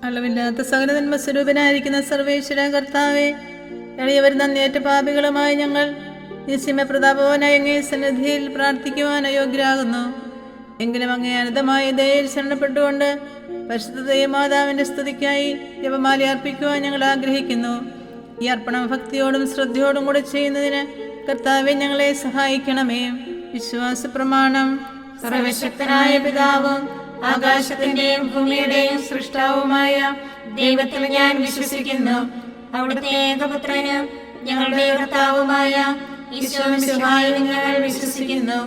അളവില്ലാത്ത സകല നന്മസ്വരൂപനായിരിക്കുന്ന സർവേശ്വര കർത്താവെ, എളിയവർ നന്ദിയേറ്റ പാപികളുമായി ഞങ്ങൾ നിസ്യമ പ്രതാപവാനായ അങ്ങേ സന്നിധിയിൽ പ്രാർത്ഥിക്കുവാൻ അയോഗ്യരാകുന്നു. എങ്കിലും അങ്ങേ അനന്തമായ ദയയിൽ ശരണപ്പെട്ടുകൊണ്ട് പരിശുദ്ധ ദൈവമാതാവിന്റെ സ്തുതിക്കായി ജപമാല അർപ്പിക്കുവാൻ ഞങ്ങൾ ആഗ്രഹിക്കുന്നു. ഈ അർപ്പണം ഭക്തിയോടും ശ്രദ്ധയോടും കൂടെ ചെയ്യുന്നതിന് കർത്താവെ ഞങ്ങളെ സഹായിക്കണമേ. വിശ്വാസ പ്രമാണം. സർവശക്തനായ പിതാവും ആകാശത്തിന്റെയും ഭൂമിയുടെയും സൃഷ്ടാവുമായ ദൈവത്തിൽ ഞാൻ വിശ്വസിക്കുന്നു. അവിടുത്തെ ഏകപുത്രനും ഞങ്ങളുടെ കർത്താവുമായ ഈശോമിശിഹായിൽ ഞങ്ങൾ വിശ്വസിക്കുന്നു.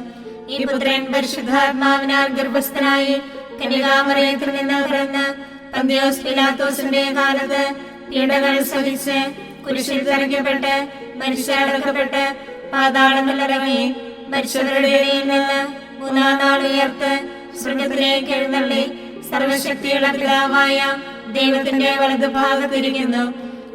ഈ പുത്രൻ പരിശുദ്ധാത്മാവിനാൽ ഗർഭസ്ഥനായി കന്യകാമറിയത്തിൽ നിന്ന് പിറന്ന് പന്തിയോസ് പിലാത്തോസിന്റെ കാലത്ത് പീഡകൾ സഹിച്ച് കുരിശിൽ തറയ്ക്കപ്പെട്ട് മരിച്ചടക്കപ്പെട്ട് പാതാളങ്ങളിലിറങ്ങി മരിച്ചവരുടെ ഇടയിൽ നിന്ന് മൂന്നാം നാൾ ഉയർത്ത് സ്വർഗ്ഗത്തിലേക്ക് എഴുന്നള്ളി സർവശക്തിയുള്ള പിതാവായ ദൈവത്തിന്റെ വലതുഭാഗത്തിരിക്കുന്നു.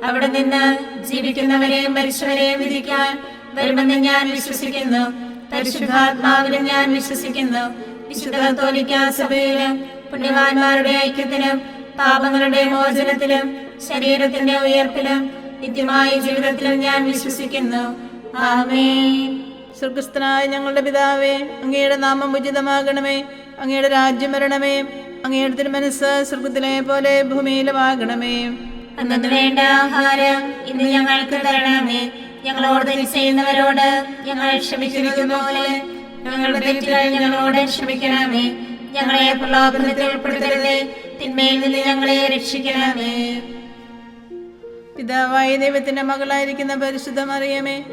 അവിടെ നിന്ന് ജീവിക്കുന്നവരെയും മരിച്ചവരെയും വിധിക്കാൻ വരുമെന്ന് ഞാൻ വിശ്വസിക്കുന്നു. പരിശുദ്ധാത്മാവിലും ഞാൻ വിശ്വസിക്കുന്നു. വിശുദ്ധ കത്തോലിക്കാ സഭയിലും പുണ്യവാന്മാരുടെ ഐക്യത്തിലും പാപങ്ങളുടെ മോചനത്തിലും ശരീരത്തിന്റെ ഉയർപ്പിലും നിത്യമായ ജീവിതത്തിലും ഞാൻ വിശ്വസിക്കുന്നു. ആമേൻ. സ്വർഗസ്ഥനായ ഞങ്ങളുടെ പിതാവേ, അങ്ങയുടെ നാമം ഉചിതമാകണമേ. അങ്ങയുടെ രാജ്യം വരണമേ. അങ്ങയുടെ തിരുമനസ്സ് സ്വർഗത്തിലെ പോലെ ഭൂമിയിലുമാകണമേ. അന്നു വേണ്ട ആഹാരം ഇന്ന് ഞങ്ങൾക്ക് തരണമേ. ഞങ്ങളോട് തെറ്റ് ചെയ്യുന്നവരോട് ഞങ്ങൾ ക്ഷമിച്ചിരിക്കുന്ന പോലെ ഞങ്ങളുടെ തെറ്റുകൾ ഞങ്ങളോട് ക്ഷമിക്കണമേ. ഞങ്ങളെ പ്രലോഭനത്തിൽ ഉൾപ്പെടുത്തരുതേ, തിന്മയിൽ നിന്ന് ഞങ്ങളെ രക്ഷിക്കണമേ. പിതാവായ ദൈവത്തിന്റെ മകളായിരിക്കുന്ന പരിശുദ്ധ മറിയമേ,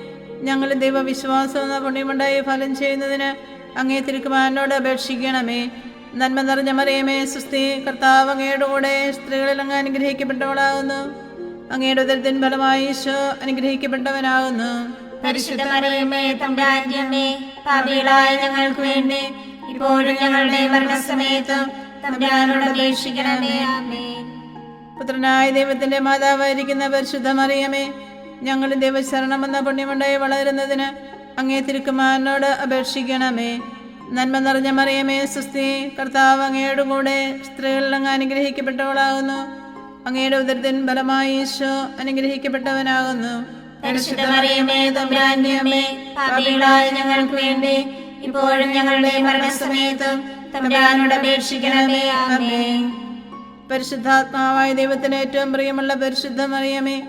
ഞങ്ങളുടെ ദൈവവിശ്വാസം എന്ന പുണ്യമുണ്ടായി ഫലം ചെയ്യുന്നതിന് അങ്ങേ തിരുക്കുമാരനോട് അപേക്ഷിക്കണമേ. നന്മ നിറഞ്ഞ മറിയമേ, സുസ്ഥി, കർത്താവ് അങ്ങയുടെ കൂടെ സ്ത്രീകളിൽ അങ്ങ് അനുഗ്രഹിക്കപ്പെട്ടവളാകുന്നു. അങ്ങയുടെ ഉദരത്തിൻ ഫലമായി ഈശോ അനുഗ്രഹിക്കപ്പെട്ടവനാകുന്നു. പരിശുദ്ധ മറിയമേ, തമ്പുരാന്റെ അമ്മേ, പാപികളായ ഞങ്ങൾക്ക് വേണ്ടി ഇപ്പോഴും ഞങ്ങളുടെ മരണസമയത്തും തമ്പുരാനോട് അപേക്ഷിക്കണമേ. ആമേൻ. പുത്രനായ ദൈവത്തിന്റെ മാതാവായിരിക്കുന്ന പരിശുദ്ധ മറിയമേ, ഞങ്ങളുടെ ദൈവശരണമെന്ന പുണ്യമുണ്ടായി വളരുന്നതിന് അങ്ങേ തിരുക്കുമാരനോട് അപേക്ഷിക്കണമേ. നന്മ നിറഞ്ഞ മറിയമേ, സുസ്ഥി, കർത്താവ് അങ്ങയുടെ കൂടെ സ്ത്രീകളിൽ അങ്ങ് അനുഗ്രഹിക്കപ്പെട്ടവളാകുന്നു. അങ്ങയുടെ ഉദരത്തിൻ ഫലമായി ഈശോ അനുഗ്രഹിക്കപ്പെട്ടവനാകുന്നു. പരിശുദ്ധ മറിയമേ, തമ്പുരാന്റെ അമ്മേ, പാപികളായ ഞങ്ങൾക്ക് വേണ്ടി ഇപ്പോഴും ഞങ്ങളുടെ മരണസമയത്തും തമ്പുരാനോട് അപേക്ഷിക്കണമേ. ആമേൻ. പരിശുദ്ധാത്മാവായ ദൈവത്തിന് ഏറ്റവും പ്രിയമുള്ള പരിശുദ്ധ മറിയമേ,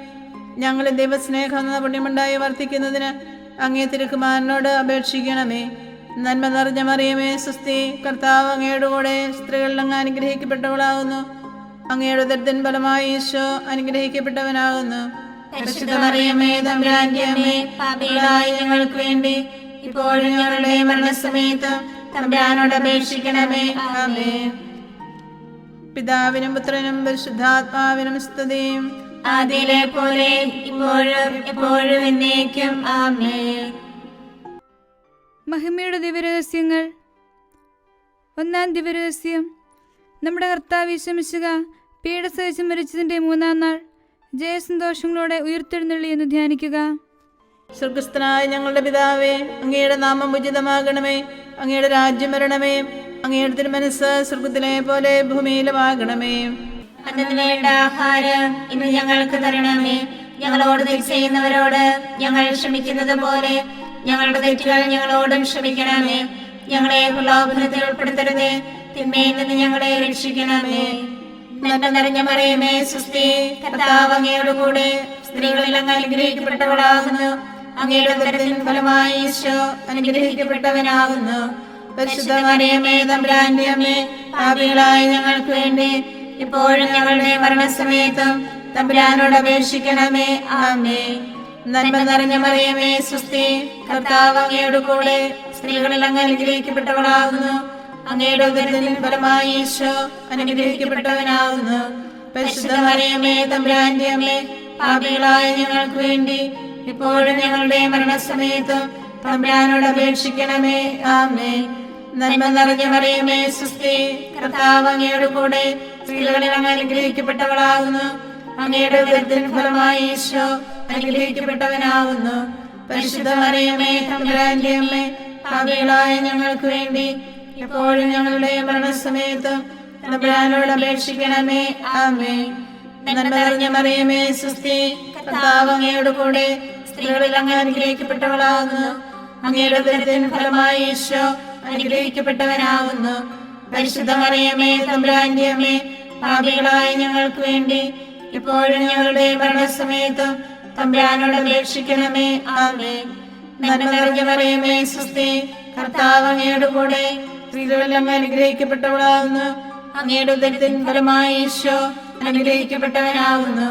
ഞങ്ങളുടെ ദൈവസ്നേഹം എന്ന പുണ്യമുണ്ടായി വർദ്ധിക്കുന്നതിന് അങ്ങേ തിരുക്കുമാരനോട് അപേക്ഷിക്കണമേ. നന്മ നിറഞ്ഞ മറിയമേ, സുസ്ഥി, കർത്താവ് അങ്ങയുടെ കൂടെ സ്ത്രീകളിൽ അങ്ങ് അനുഗ്രഹിക്കപ്പെട്ടവളാകുന്നു. അങ്ങയുടെ ഉദരത്തിൻ ഫലമായി ഈശോ അനുഗ്രഹിക്കപ്പെട്ടവനാകുന്നു. പരിശുദ്ധ മറിയമേ, തമ്പുരാന്റെ അമ്മേ, പാപികളായ ഞങ്ങൾക്ക് വേണ്ടി ഇപ്പോഴും ഞങ്ങളുടെ മരണസമയത്തും തമ്പുരാനോട് അപേക്ഷിക്കണമേ. ആമേൻ. പിതാവിനും പുത്രനും പരിശുദ്ധാത്മാവിനും സ്തുതിയും ആദിയിലെ പോലെ ഇപ്പോഴും എപ്പോഴും എന്നേക്കും. ആമേൻ. മഹിമയുടെ ദിവ്യരഹസ്യങ്ങൾ. ഒന്നാം ദിവ്യരഹസ്യം. നമ്മുടെ കർത്താവ് ഈശോമിശിഹ പീഡ സഹിച്ച് മരിച്ചതിൻ്റെ മൂന്നാം നാൾ ജയസന്തോഷങ്ങളോടെ ഉയർത്തെഴുന്നള്ളി എന്ന് ധ്യാനിക്കുക. സ്വർഗസ്ഥനായ ഞങ്ങളുടെ പിതാവേ, അങ്ങയുടെ നാമം ഉചിതമാകണമേ. അങ്ങയുടെ രാജ്യം വരണമേ. അങ്ങയുടെ തിരുമനസ്സ് സ്വർഗത്തിലെ പോലെ ഭൂമിയിലുമാകണമേ. അന്നു വേണ്ട ആഹാരം ഇന്ന് ഞങ്ങൾക്ക് തരണമേ. ഞങ്ങളോട് തെറ്റ് ചെയ്യുന്നവരോട് ഞങ്ങൾ ക്ഷമിക്കുന്നത് പോലെ ഞങ്ങളുടെ തെറ്റുകൾ ഞങ്ങളോടും ക്ഷമിക്കണമേ. ഞങ്ങളെ പ്രലോഭനത്തിൽ ഉൾപ്പെടുത്തരുതേ, തിന്മയിൽ നിന്ന് ഞങ്ങളെ രക്ഷിക്കണമേ. നന്മ നിറഞ്ഞ മറിയമേ, സുസ്ഥി, കർത്താവ് അങ്ങയുടെ കൂടെ സ്ത്രീകളിൽ അങ്ങ് അനുഗ്രഹിക്കപ്പെട്ടവളാകുന്നു. അങ്ങയുടെ ഉദരത്തിൻ ഫലമായി ഈശോ അനുഗ്രഹിക്കപ്പെട്ടവനാകുന്നു. പരിശുദ്ധ മറിയമേ, തമ്പുരാന്റെ അമ്മേ, പാപികളായ ഞങ്ങൾക്ക് വേണ്ടി ഇപ്പോഴും ഞങ്ങളുടെ മരണസമയത്തും തമ്പുരാനോട് അപേക്ഷിക്കണമേ. ആമേൻ. നന്മ നിറഞ്ഞ മറിയമേ, സുസ്ഥി, കർത്താവ് അങ്ങയുടെ കൂടെ സ്ത്രീകളിൽ അങ്ങ് അനുഗ്രഹിക്കപ്പെട്ടവളാകുന്നു. അങ്ങയുടെ ഉദരത്തിൻ ഫലമായി ഈശോ അനുഗ്രഹിക്കപ്പെട്ടവനാകുന്നു. പരിശുദ്ധ മറിയമേ, തമ്പുരാന്റെ അമ്മേ, പാപികളായ ഞങ്ങൾക്ക് വേണ്ടി ഇപ്പോഴും ഞങ്ങളുടെ മരണസമയത്തും തമ്പുരാനോട് അപേക്ഷിക്കണമേ. ആമേൻ. നന്മ നിറഞ്ഞ മറിയമേ, സുസ്ഥി, കർത്താവ് അങ്ങയുടെ കൂടെ സ്ത്രീകളിൽ അങ്ങ് അനുഗ്രഹിക്കപ്പെട്ടവളാകുന്നു. അങ്ങയുടെ ഉദരത്തിൻ ഫലമായി ഈശോ അനുഗ്രഹിക്കപ്പെട്ടവനാകുന്നു. പരിശുദ്ധ മറിയമേ, തമ്പുരാന്റെ അമ്മേ, പാപികളായ ഞങ്ങൾക്ക് വേണ്ടി ഇപ്പോഴും ഞങ്ങളുടെ മരണസമയത്തും തമ്പുരാനോട് അപേക്ഷിക്കണമേ. ആമേൻ. നന്മ നിറഞ്ഞ മറിയമേ സുസ്തി, കർത്താവ് അങ്ങയോട് കൂടെ സ്ത്രീകളിൽ അങ്ങ് അനുഗ്രഹിക്കപ്പെട്ടവളാകുന്നു. അങ്ങയുടെ ഉദരത്തിൻ ഫലമായി ഈശോ അനുഗ്രഹിക്കപ്പെട്ടവനാകുന്നു. പരിശുദ്ധ മറിയമേ തമ്പുരാന്റെ അമ്മേ, പാപികളായ ഞങ്ങൾക്ക് വേണ്ടി ഇപ്പോഴും ഞങ്ങളുടെ മരണസമയത്തും തമ്പുരാനോട് അപേക്ഷിക്കണമേ. ആമേൻ. നന്മ നിറഞ്ഞ മറിയമേ സുസ്തി, കർത്താവ് അങ്ങയോട് കൂടെ സ്ത്രീകളിൽ അങ്ങ് അനുഗ്രഹിക്കപ്പെട്ടവളാകുന്നു. അങ്ങയുടെ ഉദരത്തിൻ ഫലമായി ഈശോ അനുഗ്രഹിക്കപ്പെട്ടവനാകുന്നു.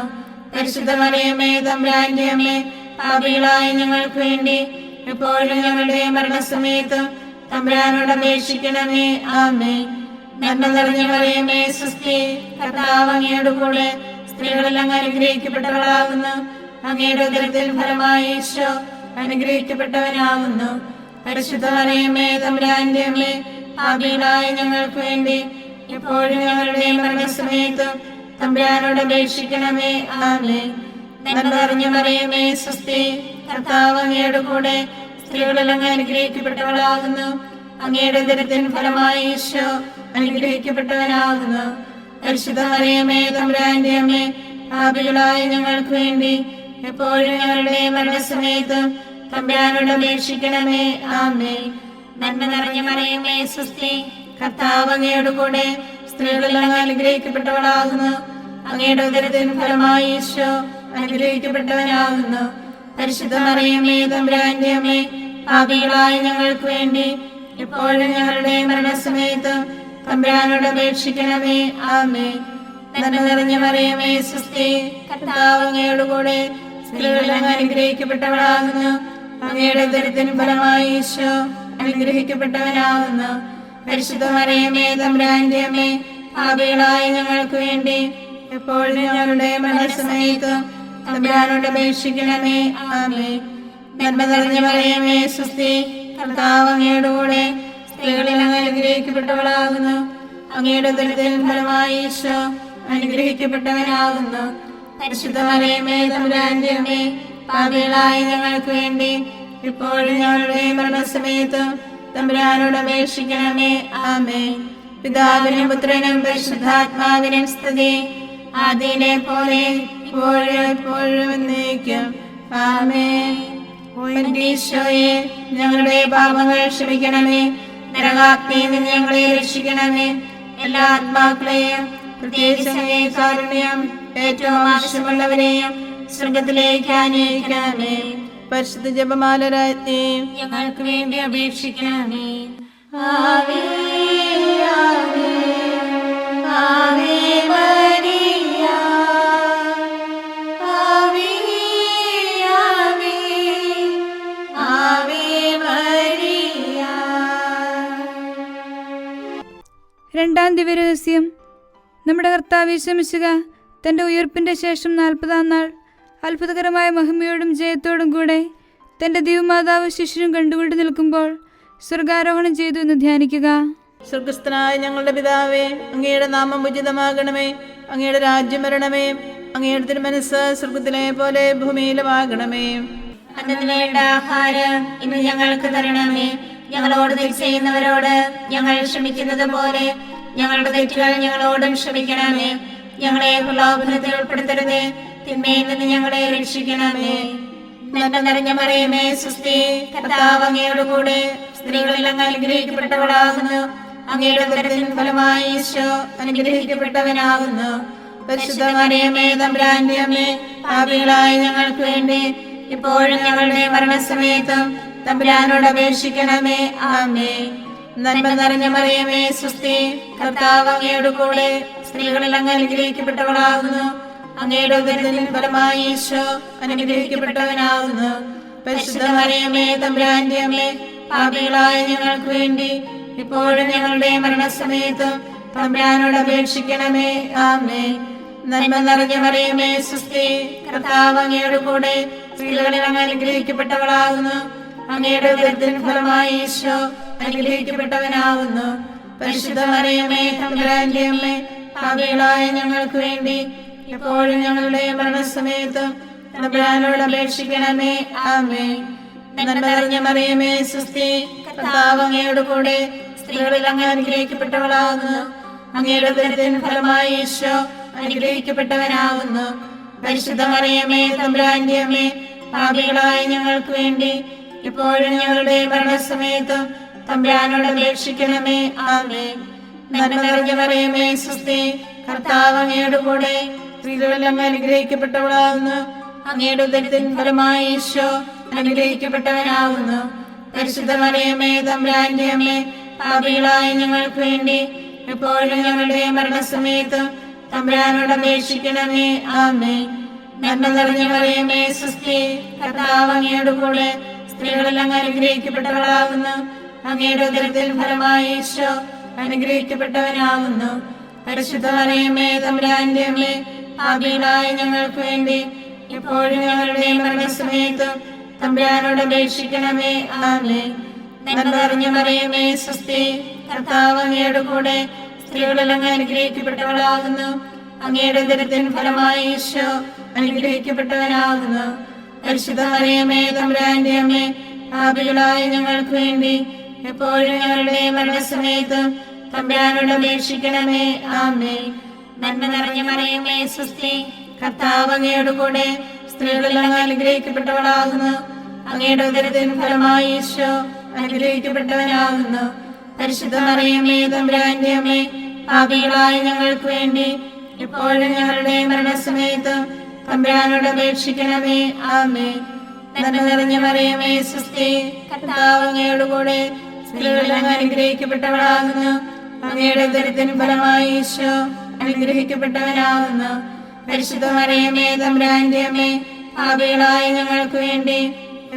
പരിശുദ്ധ മറിയമേ തമ്പുരാന്റെ അമ്മേ, പാപികളായ ഞങ്ങൾക്ക് വേണ്ടി എപ്പോഴും ഞങ്ങളുടെ മരണസമയത്തും തമ്പുരാനോട് അപേക്ഷിക്കണമേ. ആമേൻ. നന്മ നിറഞ്ഞ മറിയമേ സുസ്തി, കർത്താവ് അങ്ങയോട് കൂടെ സ്ത്രീകളിൽ അങ്ങ് അനുഗ്രഹിക്കപ്പെട്ടവളാകുന്നു. അങ്ങയുടെ ഉദരത്തിൻ ഫലമായി ഈശോ അനുഗ്രഹിക്കപ്പെട്ടവനാകുന്നു. പരിശുദ്ധ മറിയമേ തമ്പുരാന്റെ അമ്മേ, പാപികളായ ഞങ്ങൾക്ക് വേണ്ടി എപ്പോഴും ഞങ്ങളുടെ മരണസമയത്തും തമ്പുരാനോട് അപേക്ഷിക്കണമേ. ആമേൻ. നന്മ നിറഞ്ഞ മറിയമേ സുസ്തി, കർത്താവ് അങ്ങയോട് കൂടെ സ്ത്രീകളിൽ അങ്ങ് അനുഗ്രഹിക്കപ്പെട്ടവളാകുന്നു. അങ്ങയുടെ ഉദരത്തിൻ ഫലമായി ഈശോ അനുഗ്രഹിക്കപ്പെട്ടവനാകുന്നു. പരിശുദ്ധ മറിയമേ തമ്പുരാന്റെ അമ്മേ, പാപികളായ ഞങ്ങൾക്ക് വേണ്ടി എപ്പോഴും ഞങ്ങളുടെ മരണസമയത്തും തമ്പുരാനോട് അപേക്ഷിക്കണമേ. ആമേൻ. നന്മ നിറഞ്ഞ മറിയമേ സുസ്തി, കർത്താവ് അങ്ങയോട് കൂടെ സ്ത്രീകളിൽ അങ്ങ് അനുഗ്രഹിക്കപ്പെട്ടവളാകുന്നു. അങ്ങയുടെ ഉദരത്തിൻ ഫലമായി ഈശോ അനുഗ്രഹിക്കപ്പെട്ടവനാകുന്നു. പരിശുദ്ധ മറിയമേ തമ്പുരാന്റെ അമ്മേ, പാപികളായ ഞങ്ങൾക്ക് വേണ്ടി എപ്പോഴും ഞങ്ങളുടെ മരണസമയത്തും തമ്പുരാനോട് അപേക്ഷിക്കണമേ. ആമേൻ. നന്മ നിറഞ്ഞ മറിയമേ സുസ്തി, കർത്താവ് അങ്ങയോട് കൂടെ സ്ത്രീകളിൽ അങ്ങ് അനുഗ്രഹിക്കപ്പെട്ടവളാകുന്നു. അങ്ങയുടെ ഉദരത്തിൻ ഫലമായി ഈശോ അനുഗ്രഹിക്കപ്പെട്ടവനാകുന്നു. പരിശുദ്ധ മറിയമേ തമ്പുരാന്റെ അമ്മേ, പാപികളായ ഞങ്ങൾക്ക് വേണ്ടി എപ്പോഴും ഞങ്ങളുടെ മരണസമയത്തും തമ്പുരാനോട് അപേക്ഷിക്കണമേ. ആമേൻ. നന്മ നിറഞ്ഞ മറിയമേ സുസ്തി, കർത്താവ് അങ്ങയോട് കൂടെ സ്ത്രീകളിൽ അങ്ങ് അനുഗ്രഹിക്കപ്പെട്ടവളാകുന്നു. അങ്ങയുടെ ഉദരത്തിൻ ഫലമായി ഈശോ അനുഗ്രഹിക്കപ്പെട്ടവനാകുന്നു. പരിശുദ്ധ മറിയമേ തമ്പുരാന്റെ അമ്മേ, പാപികളായ ഞങ്ങൾക്ക് വേണ്ടി ഇപ്പോഴും ഞങ്ങളുടെ മരണസമയത്തും തമ്പുരാനോട് അപേക്ഷിക്കണമേ. ആമേൻ. പിതാവിനും പുത്രനും പരിശുദ്ധാത്മാവിനും സ്തുതി, ആദിയിലെ പോലെ ഇപ്പോഴും എപ്പോഴും എന്നേക്കും. ആമേൻ. ഈശോയെ, ഞങ്ങളുടെ പാപങ്ങൾ ക്ഷമിക്കണമേ. നരകാഗ്നിയിൽ നിന്ന് ഞങ്ങളെ രക്ഷിക്കണമേ. എല്ലാ ആത്മാക്കളെയും പ്രത്യേകിച്ച് കാരുണ്യം ഏറ്റവും ആവശ്യമുള്ളവരെയും സ്വർഗത്തിലേക്ക് ആനയിക്കണമേ. പരിശുദ്ധ ജപമാല രാജ്ഞി, ഞങ്ങൾക്ക് വേണ്ടി അപേക്ഷിക്കണമേ. ആവേ ആവേ ആവേ മരിയ, ആവേ ആവേ ആവേ മരിയ. രണ്ടാം ദിവ്യരഹസ്യം. നമ്മുടെ കർത്താവ് യേശു മിശിഹ തൻ്റെ ഉയർപ്പിൻ്റെ ശേഷം 40-ാം നാൾ അത്ഭുതകരമായ മഹിമയോടും ജയത്തോടും കൂടെ തൻ്റെ ദിവ്യമാതാവ് ശിശുവും കണ്ടുകൊണ്ട് നിൽക്കുമ്പോൾ സ്വർഗാരോഹണം ചെയ്തു എന്ന് ധ്യാനിക്കുക. സ്വർഗസ്ഥനായ ഞങ്ങളുടെ പിതാവേ, അങ്ങയുടെ നാമം ഉചിതമാകണമേ. അങ്ങയുടെ രാജ്യം വരണമേ. അങ്ങയുടെ തിരുമനസ്സ് സ്വർഗത്തിലെ പോലെ ഭൂമിയിലുമാകണമേ. അന്നു വേണ്ട ആഹാരം ഇന്ന് ഞങ്ങൾക്ക് തരണമേ. ഞങ്ങളോട് തെറ്റ് ചെയ്യുന്നവരോട് ഞങ്ങൾ ക്ഷമിക്കുന്നത് പോലെ ഞങ്ങളുടെ തെറ്റുകൾ ഞങ്ങളോടും ക്ഷമിക്കണമേ. ഞങ്ങളെ പ്രലോഭനത്തിൽ ഉൾപ്പെടുത്തരുതേ, തിന്മയിൽ നിന്ന് ഞങ്ങളെ രക്ഷിക്കണമേ. നന്മ നിറഞ്ഞ മറിയമേ സുസ്തി, കർത്താവ് അങ്ങയോട് കൂടെ സ്ത്രീകളിൽ അങ്ങ് അനുഗ്രഹിക്കപ്പെട്ടവളാകുന്നു. അങ്ങയുടെ ഉദരത്തിൻ ഫലമായി ഈശോ അനുഗ്രഹിക്കപ്പെട്ടവനാകുന്നു. പരിശുദ്ധ മറിയമേ തമ്പുരാന്റെ അമ്മേ, പാപികളായ ഞങ്ങൾക്ക് വേണ്ടി ഇപ്പോഴും ഞങ്ങളുടെ മരണസമയത്തും തമ്പുരാനോട് അപേക്ഷിക്കണമേ. ആമേൻ. നന്മ നിറഞ്ഞ മറിയമേ സുസ്തി, കർത്താവ് അങ്ങയോട് കൂടെ സ്ത്രീകളിൽ അങ്ങ് അനുഗ്രഹിക്കപ്പെട്ടവളാകുന്നു. അങ്ങയുടെ ഉദരത്തിൻ ഫലമായി ഈശോ അനുഗ്രഹിക്കപ്പെട്ടവനാകുന്നു. പരിശുദ്ധ മറിയമേ തമ്പുരാന്റെ അമ്മേ, പാപികളായ ഞങ്ങൾക്ക് വേണ്ടി ഇപ്പോഴും ഞങ്ങളുടെ മരണസമയത്തും തമ്പുരാനോട് അപേക്ഷിക്കണമേ. ആമേൻ. നന്മ നിറഞ്ഞ മറിയമേ സുസ്തി, കർത്താവ് അങ്ങയോട് കൂടെ സ്ത്രീകളിൽ അങ്ങ് അനുഗ്രഹിക്കപ്പെട്ടവളാകുന്നു. അങ്ങയുടെ ഉദരത്തിൻ ഫലമായി ഈശോ അനുഗ്രഹിക്കപ്പെട്ടവനാകുന്നു. പരിശുദ്ധ മറിയമേ തമ്പുരാന്റെ അമ്മേ, പാപികളായ ഞങ്ങൾക്ക് വേണ്ടി ഇപ്പോഴും ഞങ്ങളുടെ മരണസമയത്തും തമ്പുരാനോട് അപേക്ഷിക്കണമേ. ആമേൻ. നന്മ നിറഞ്ഞ മറിയമേ സുസ്തി, കർത്താവ് അങ്ങയോട് കൂടെ സ്ത്രീകളിൽ അങ്ങ് അനുഗ്രഹിക്കപ്പെട്ടവളാകുന്നു. അങ്ങയുടെ ഉദരത്തിൻ ഫലമായി ഈശോ അനുഗ്രഹിക്കപ്പെട്ടവനാകുന്നു. പരിശുദ്ധ മറിയമേ, തമ്പുരാന്റെ അമ്മേ, പാപികളായ ഞങ്ങൾക്ക് വേണ്ടി ഇപ്പോഴും ഞങ്ങളുടെ മരണസമയത്തും തമ്പുരാനോട് അപേക്ഷിക്കണമേ. ആമേൻ. നന്മ നിറഞ്ഞ മറിയമേ, സ്വസ്തി, കർത്താവ് അങ്ങയുടെ കൂടെ, സ്ത്രീകളിൽ അങ്ങ് അനുഗ്രഹിക്കപ്പെട്ടവളാകുന്നു. അങ്ങയുടെ ഉദരത്തിൻ ഫലമായി ഈശോ അനുഗ്രഹിക്കപ്പെട്ടവനാകുന്നു. പരിശുദ്ധ മറിയമേ, തമ്പുരാന്റെ അമ്മേ, പാപികളായ ഞങ്ങൾക്ക് വേണ്ടി എപ്പോഴും ഞങ്ങളുടെ മരണസമയത്തും തമ്പുരാനോട് അപേക്ഷിക്കണമേ. ആമേൻ. നന്മ നിറഞ്ഞ മറിയമേ, സ്വസ്തി, കർത്താവ് അങ്ങയുടെ കൂടെ, സ്ത്രീകളിൽ അങ്ങ് അനുഗ്രഹിക്കപ്പെട്ടവളാകുന്നു. അങ്ങയുടെ ഉദരത്തിൻ ഫലമായി ഈശോ അനുഗ്രഹിക്കപ്പെട്ടവനാകുന്നു. പരിശുദ്ധ മറിയമേ, തമ്പുരാന്റെ അമ്മേ, പാപികളായ ഞങ്ങൾക്ക് വേണ്ടി ഇപ്പോഴും ഞങ്ങളുടെ മരണസമയത്തും തമ്പുരാനോട് അപേക്ഷിക്കണമേ. ആമേൻ. നന്മ നിറഞ്ഞ മറിയമേ, സ്വസ്തി, കർത്താവ് അങ്ങയുടെ കൂടെ, സ്ത്രീകളിൽ അങ്ങ് അനുഗ്രഹിക്കപ്പെട്ടവളാകുന്നു. അങ്ങയുടെ ഉദരത്തിൻ ഫലമായി ഈശോ അനുഗ്രഹിക്കപ്പെട്ടവനാകുന്നു. പരിശുദ്ധ മറിയമേ, തമ്പുരാന്റെ അമ്മേ, പാപികളായ ഞങ്ങൾക്ക് വേണ്ടി എപ്പോഴും ഞങ്ങളുടെ മരണസമയത്തും തമ്പുരാനോട് അപേക്ഷിക്കണമേ. ആമേൻ. നന്മ നിറഞ്ഞ മറിയമേ, സ്വസ്തി, കർത്താവ് അങ്ങയുടെ കൂടെ, സ്ത്രീകളിൽ അങ്ങ് അനുഗ്രഹിക്കപ്പെട്ടവളാകുന്നു. അങ്ങയുടെ ഉദരത്തിൻ ഫലമായി ഈശോ അനുഗ്രഹിക്കപ്പെട്ടവനാകുന്നു. പരിശുദ്ധ മറിയമേ, തമ്പുരാന്റെ അമ്മേ, പാപികളായ ഞങ്ങൾക്ക് വേണ്ടി ഇപ്പോഴും ഞങ്ങളുടെ മരണസമയത്തും തമ്പുരാനോട് അപേക്ഷിക്കണമേ. ആമേൻ. നന്മ നിറഞ്ഞ മറിയമേ, സ്വസ്തി, കർത്താവ് അങ്ങയുടെ കൂടെ, സ്ത്രീകളിൽ അങ്ങ് അനുഗ്രഹിക്കപ്പെട്ടവളാകുന്നു. അങ്ങയുടെ ഉദരത്തിൻ ഫലമായി ഈശോ അനുഗ്രഹിക്കപ്പെട്ടവനാകുന്നു. പരിശുദ്ധ മറിയമേ, തമ്പുരാന്റെ അമ്മേ, പാപികളായ ഞങ്ങൾക്ക് വേണ്ടി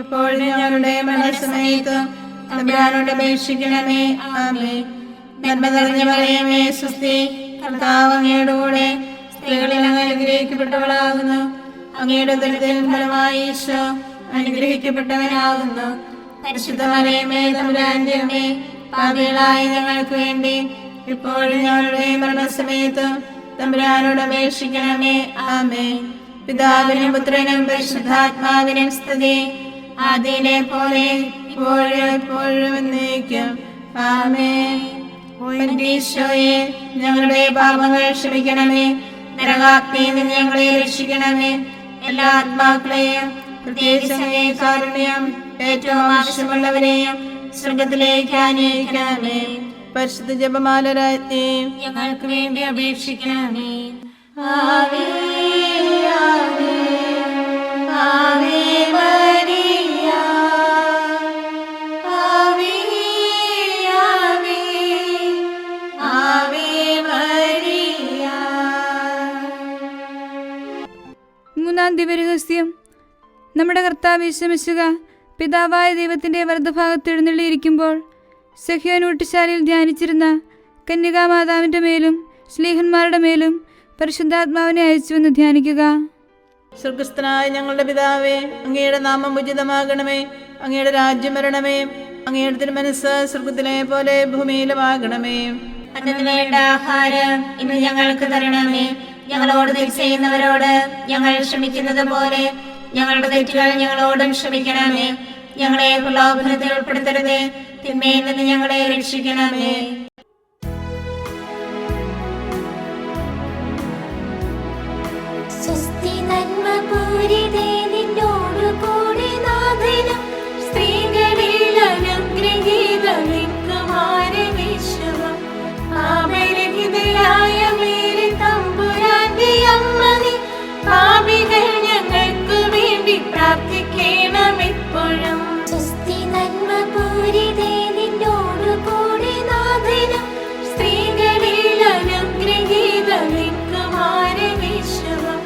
എപ്പോഴും ഞങ്ങളുടെ മരണസമയത്തും തമ്പുരാനോട് അപേക്ഷിക്കണമേ. ആമേൻ. നന്മ നിറഞ്ഞ മറിയമേ, സ്വസ്തി, കർത്താവ് അങ്ങയുടെ കൂടെ, സ്ത്രീകളിൽ അങ്ങ് അനുഗ്രഹിക്കപ്പെട്ടവളാകുന്നു. അങ്ങയുടെ ഉദരത്തിൻ ഫലമായി ഈശോ അനുഗ്രഹിക്കപ്പെട്ടവനാകുന്നു. പരിശുദ്ധ മറിയമേ, തമ്പുരാന്റെ അമ്മേ, പാപികളായ ഞങ്ങൾക്ക് വേണ്ടി ഇപ്പോഴും ഞങ്ങളുടെ മരണസമയത്തും തമ്പുരാനോട് അപേക്ഷിക്കണമേ. ആമേൻ. പിതാവിനും പുത്രനും പരിശുദ്ധാത്മാവിനും സ്തുതി, ആദിയിലെ പോലെ ഇപ്പോഴും എപ്പോഴും എന്നേക്കും. ആമേൻ. ഈശോയെ, ഞങ്ങളുടെ പാപങ്ങൾ ക്ഷമിക്കണമേ. നരകാഗ്നിയിൽ നിന്ന് ഞങ്ങളെ രക്ഷിക്കണമേ. എല്ലാ ആത്മാക്കളെയും, പ്രത്യേകിച്ച് അങ്ങേ കാരുണ്യം ഏറ്റവും ആവശ്യമുള്ളവരെയും സ്വർഗത്തിലേക്ക് ആനയിക്കണമേ. പരിശുദ്ധ ജപമാല രാജ്ഞി, ഞങ്ങൾക്ക് വേണ്ടി അപേക്ഷിക്കണമേ. ആവേ ആവേ ആവേ മരിയ, ആവേ ആവേ ആവേ മരിയ. മൂന്നാം ദിവ്യരഹസ്യം. നമ്മുടെ കർത്താവ് യേശു മിശിഹ പിതാവായ ദൈവത്തിൻ്റെ വലതുഭാഗത്ത് എഴുന്നള്ളിയിരിക്കുമ്പോൾ സഹ്യോൻ ഊട്ടുശാലയിൽ ധ്യാനിച്ചിരുന്ന കന്യകാമാതാവിൻ്റെ മേലും ശ്ലീഹന്മാരുടെ മേലും പരിശുദ്ധാത്മാവിനെ അയച്ചുവെന്ന് ധ്യാനിക്കുക. സ്വർഗസ്ഥനായ ഞങ്ങളുടെ പിതാവേ, അങ്ങയുടെ നാമം ഉചിതമാകണമേ. അങ്ങയുടെ രാജ്യം വരണമേ. അങ്ങയുടെ തിരുമനസ്സ് സ്വർഗത്തിലെ പോലെ ഭൂമിയിലുമാകണമേ. അന്നത്തിന് വേണ്ട ആഹാരം ഇന്ന് ഞങ്ങൾക്ക് തരണമേ. ഞങ്ങളോട് തെറ്റ് ചെയ്യുന്നവരോട് ഞങ്ങൾ ക്ഷമിക്കുന്നത് പോലെ ഞങ്ങളുടെ തെറ്റുകൾ ഞങ്ങളോടും ക്ഷമിക്കണമേ. ഞങ്ങളെ പ്രലോഭനത്തിൽ ഉൾപ്പെടുത്തരുതേ, തിന്മയിൽ നിന്ന് ഞങ്ങളെ രക്ഷിക്കണമേ. സ്വസ്തി നന്മ പൂരിതേ നിന്നോടു കൂടി നാഥനും സ്ത്രീകളിൽ അനുഗ്രഹീതമാരവിശ്വം പാപരഹിതയായ മേരി തമ്പുരാന്റെ അമ്മ നീ പാപികൾ ഞങ്ങൾക്ക് വേണ്ടി പ്രാർത്ഥിക്കണമെപ്പോഴും. സ്വസ്തി നന്മ പൂരിതേ നിന്നോടു കൂടി നാഥനും സ്ത്രീകളിൽ അനുഗ്രഹീതമാരവിശ്വം